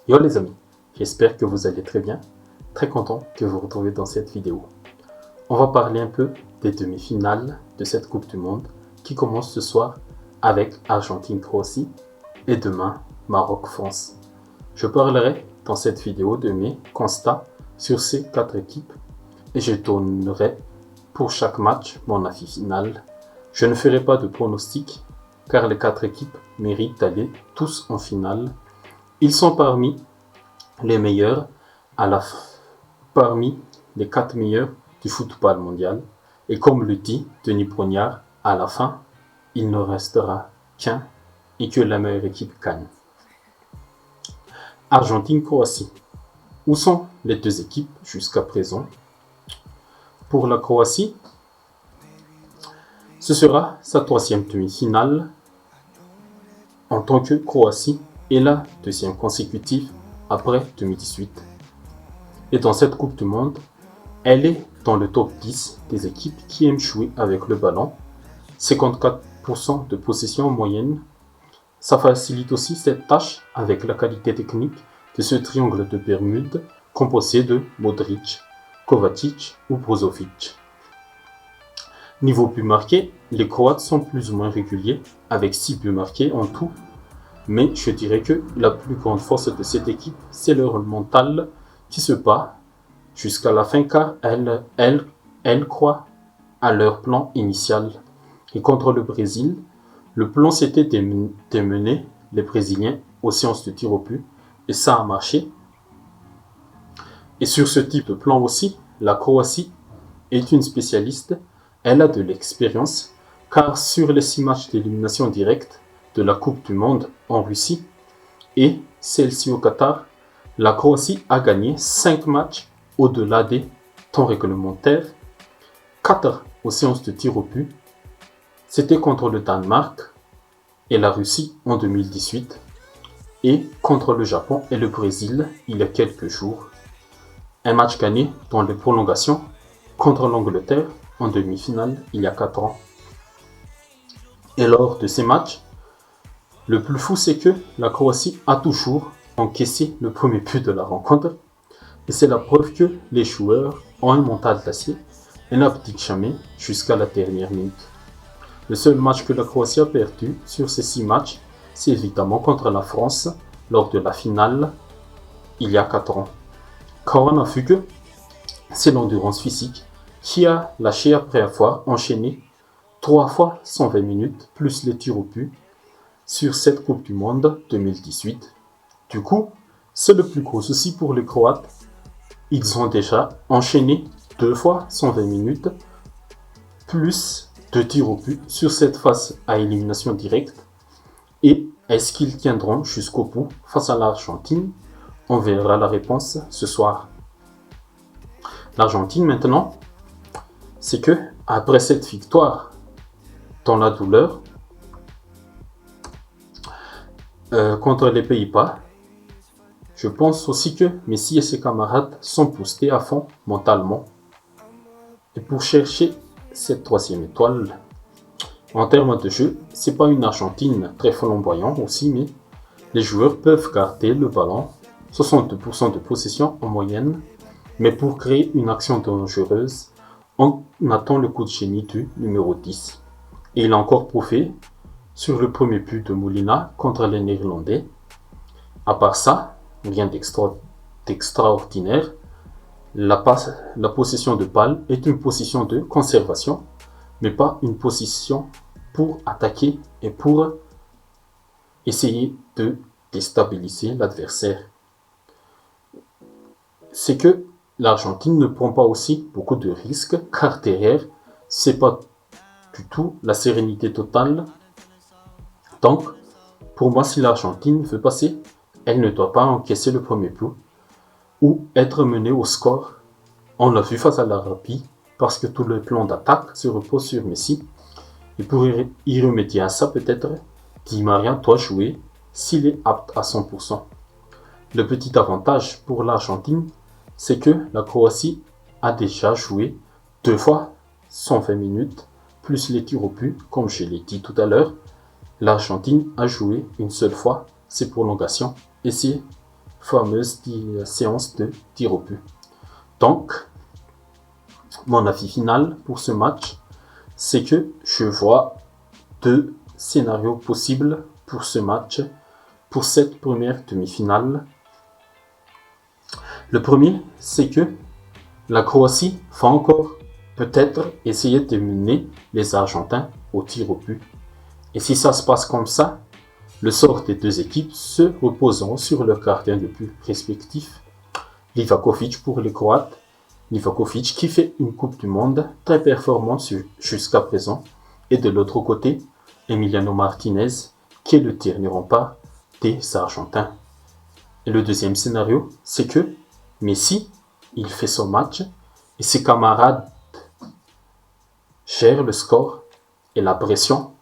Yo les amis, j'espère que vous allez très bien, très content de vous retrouver dans cette vidéo. On va parler un peu des demi-finales de cette Coupe du Monde qui commence ce soir avec Argentine-Croatie et demain Maroc-France. Je parlerai dans cette vidéo de mes constats sur ces 4 équipes et je donnerai pour chaque match mon avis final. Je ne ferai pas de pronostic car les 4 équipes méritent d'aller tous en finale. Ils sont parmi les meilleurs parmi les 4 meilleurs du football mondial. Et comme le dit Denis Brognard, à la fin, il ne restera qu'un et que la meilleure équipe gagne. Argentine-Croatie. Où sont les deux équipes jusqu'à présent? Pour la Croatie, ce sera sa 3e demi-finale en tant que Croatie et la 2e consécutive après 2018. Et dans cette Coupe du Monde, elle est dans le top 10 des équipes qui aiment jouer avec le ballon, 54% de possession en moyenne. Ça facilite aussi cette tâche avec la qualité technique de ce triangle de Bermude composé de Modric, Kovacic ou Brozovic. Niveau buts marqués, les Croates sont plus ou moins réguliers avec 6 buts marqués en tout. Mais je dirais que la plus grande force de cette équipe, c'est leur mental qui se bat jusqu'à la fin car elles croient à leur plan initial. Et contre le Brésil, le plan c'était de mener les Brésiliens aux séances de tir au but et ça a marché. Et sur ce type de plan aussi, la Croatie est une spécialiste. Elle a de l'expérience car sur les 6 matchs d'élimination directe de la Coupe du Monde en Russie et celle-ci au Qatar, la Croatie a gagné 5 matchs au-delà des temps réglementaires, 4 aux séances de tir au but. C'était contre le Danemark et la Russie en 2018 et contre le Japon et le Brésil il y a quelques jours. Un match gagné dans les prolongations contre l'Angleterre en demi-finale il y a 4 ans. Et lors de ces matchs, le plus fou, c'est que la Croatie a toujours encaissé le premier but de la rencontre. Et c'est la preuve que les joueurs ont un mental d'acier et n'abdiquent jamais jusqu'à la dernière minute. Le seul match que la Croatie a perdu sur ces 6 matchs, c'est évidemment contre la France lors de la finale il y a 4 ans. Quand on a vu que c'est l'endurance physique qui a lâché après avoir enchaîné 3 fois 120 minutes plus les tirs au but sur cette Coupe du Monde 2018. Du coup, c'est le plus gros souci pour les Croates. Ils ont déjà enchaîné 2 fois 120 minutes plus 2 tirs au but sur cette phase à élimination directe. Et est-ce qu'ils tiendront jusqu'au bout face à l'Argentine? On verra la réponse ce soir. L'Argentine maintenant, c'est que après cette victoire dans la douleur, contre les Pays-Bas, je pense aussi que Messi et ses camarades sont boostés à fond mentalement. Et pour chercher cette 3e étoile, en termes de jeu, c'est pas une Argentine très flamboyante aussi, mais les joueurs peuvent garder le ballon, 62% de possession en moyenne, mais pour créer une action dangereuse, on attend le coup de génie du numéro 10. Et il a encore prouvé sur le premier but de Molina contre les Néerlandais. À part ça, rien d'extraordinaire. La possession de balle est une position de conservation, mais pas une position pour attaquer et pour essayer de déstabiliser l'adversaire. C'est que l'Argentine ne prend pas aussi beaucoup de risques, car derrière, c'est pas du tout la sérénité totale. Donc, pour moi, si l'Argentine veut passer, elle ne doit pas encaisser le premier but ou être menée au score. On l'a vu face à l'Arabie, parce que tout le plan d'attaque se repose sur Messi. Et pour y remédier à ça, peut-être, Di Maria doit jouer s'il est apte à 100%. Le petit avantage pour l'Argentine, c'est que la Croatie a déjà joué 2 fois 120 minutes, plus les tirs au but, comme je l'ai dit tout à l'heure. L'Argentine a joué une seule fois ses prolongations et c'est fameuse séance de tir au but. Donc, mon avis final pour ce match, c'est que je vois deux scénarios possibles pour ce match, pour cette première demi-finale. Le premier, c'est que la Croatie va encore peut-être essayer de mener les Argentins au tir au but. Et si ça se passe comme ça, le sort des deux équipes se reposeront sur leurs gardiens de but respectifs. Livakovic pour les Croates, Livakovic qui fait une Coupe du Monde très performante jusqu'à présent. Et de l'autre côté, Emiliano Martinez qui est le dernier rempart des Argentins. Et le deuxième scénario, c'est que Messi, il fait son match et ses camarades gèrent le score et la pression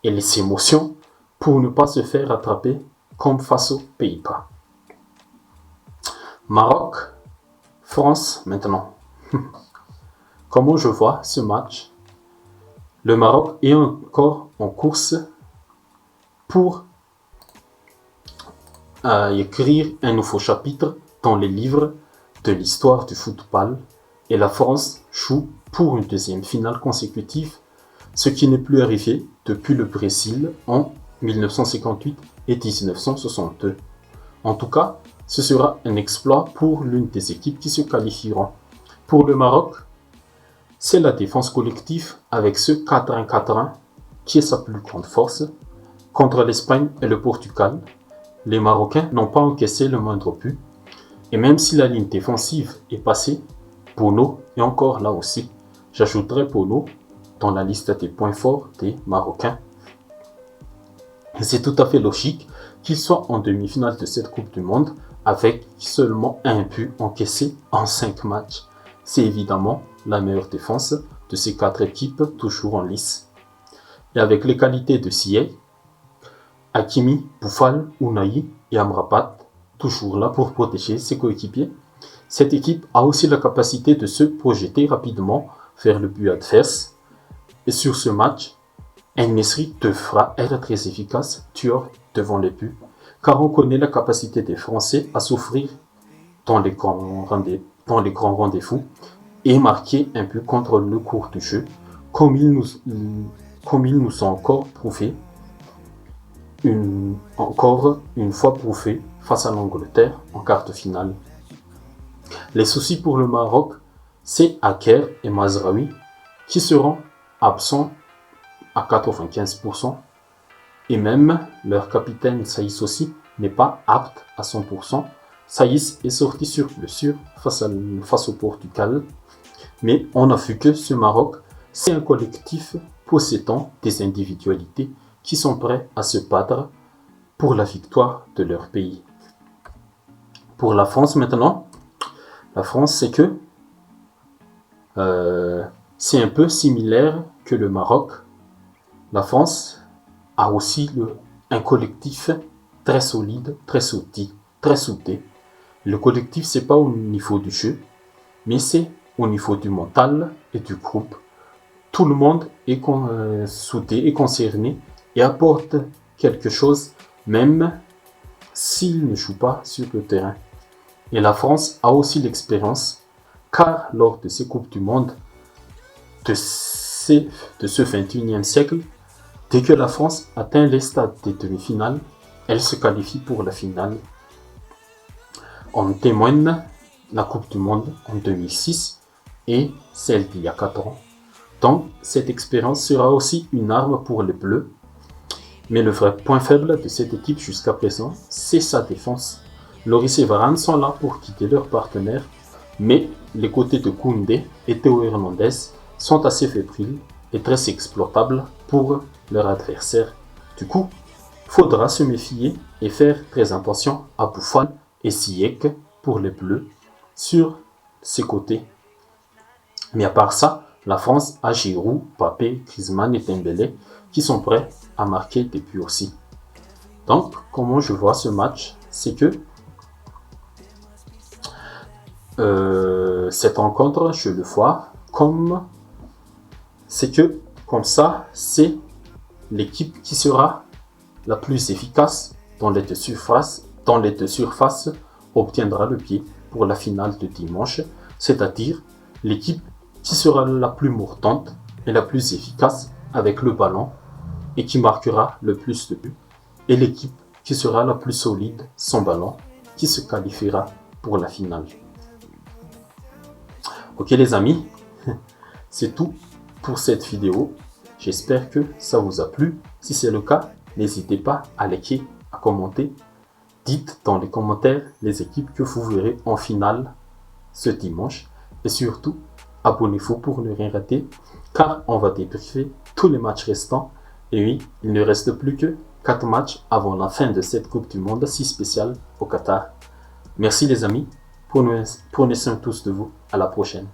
et les émotions pour ne pas se faire attraper comme face aux Pays-Bas. Maroc, France maintenant. Comment je vois ce match? Le Maroc est encore en course pour écrire un nouveau chapitre dans les livres de l'histoire du football et la France joue pour une deuxième finale consécutive, ce qui n'est plus arrivé depuis le Brésil en 1958 et 1962. En tout cas, ce sera un exploit pour l'une des équipes qui se qualifieront. Pour le Maroc, c'est la défense collective avec ce 4-1-4-1 qui est sa plus grande force. Contre l'Espagne et le Portugal, les Marocains n'ont pas encaissé le moindre but. Et même si la ligne défensive est passée, Bono est encore là aussi. J'ajouterai Bono dans la liste des points forts des Marocains. C'est tout à fait logique qu'il soit en demi-finale de cette Coupe du Monde avec seulement un but encaissé en 5 matchs. C'est évidemment la meilleure défense de ces 4 équipes toujours en lice. Et avec les qualités de Ziyech, Hakimi, Boufal, Ounahi et Amrabat, toujours là pour protéger ses coéquipiers, cette équipe a aussi la capacité de se projeter rapidement vers le but adverse. Et sur ce match, En-Nesyri devra être très efficace, tueur devant les buts, car on connaît la capacité des Français à souffrir dans les grands rendez-vous et marquer un but contre le cours du jeu, comme ils nous ont encore prouvé, encore une fois prouvé face à l'Angleterre en quart de finale. Les soucis pour le Maroc, c'est Aker et Mazraoui qui seront absents à 95% et même leur capitaine Saïs aussi n'est pas apte à 100%. Saïs est sorti sur blessure face au Portugal, mais on a vu que ce Maroc, c'est un collectif possédant des individualités qui sont prêts à se battre pour la victoire de leur pays. Pour la France maintenant, la France c'est que c'est un peu similaire que le Maroc. La France a aussi un collectif très solide, très soudé. Le collectif, c'est pas au niveau du jeu, mais c'est au niveau du mental et du groupe. Tout le monde est soudé et concerné et apporte quelque chose, même s'il ne joue pas sur le terrain. Et la France a aussi l'expérience, car lors de ces Coupes du Monde de ce 21e siècle, dès que la France atteint les stades des demi-finales, elle se qualifie pour la finale. En témoigne la Coupe du Monde en 2006 et celle d'il y a 4 ans. Donc, cette expérience sera aussi une arme pour les Bleus. Mais le vrai point faible de cette équipe jusqu'à présent, c'est sa défense. Loris et Varane sont là pour quitter leur partenaire, mais les côtés de Koundé et Théo Hernandez sont assez fébriles et très exploitables pour leur adversaire. Du coup, il faudra se méfier et faire très attention à Boufal et Ziyech pour les Bleus sur ses côtés. Mais à part ça, la France a Giroud, Mbappé, Griezmann et Dembélé qui sont prêts à marquer des buts aussi. Donc, comment je vois ce match, c'est que cette rencontre, je le vois comme ça, c'est l'équipe qui sera la plus efficace dans les deux surfaces obtiendra le pied pour la finale de dimanche, c'est-à-dire l'équipe qui sera la plus mordante et la plus efficace avec le ballon et qui marquera le plus de buts, et l'équipe qui sera la plus solide sans ballon qui se qualifiera pour la finale. Ok les amis, c'est tout pour cette vidéo. J'espère que ça vous a plu. Si c'est le cas, n'hésitez pas à liker, à commenter. Dites dans les commentaires les équipes que vous verrez en finale ce dimanche. Et surtout, abonnez-vous pour ne rien rater, car on va débriefer tous les matchs restants. Et oui, il ne reste plus que 4 matchs avant la fin de cette Coupe du Monde si spéciale au Qatar. Merci les amis, prenez soin tous de vous, à la prochaine.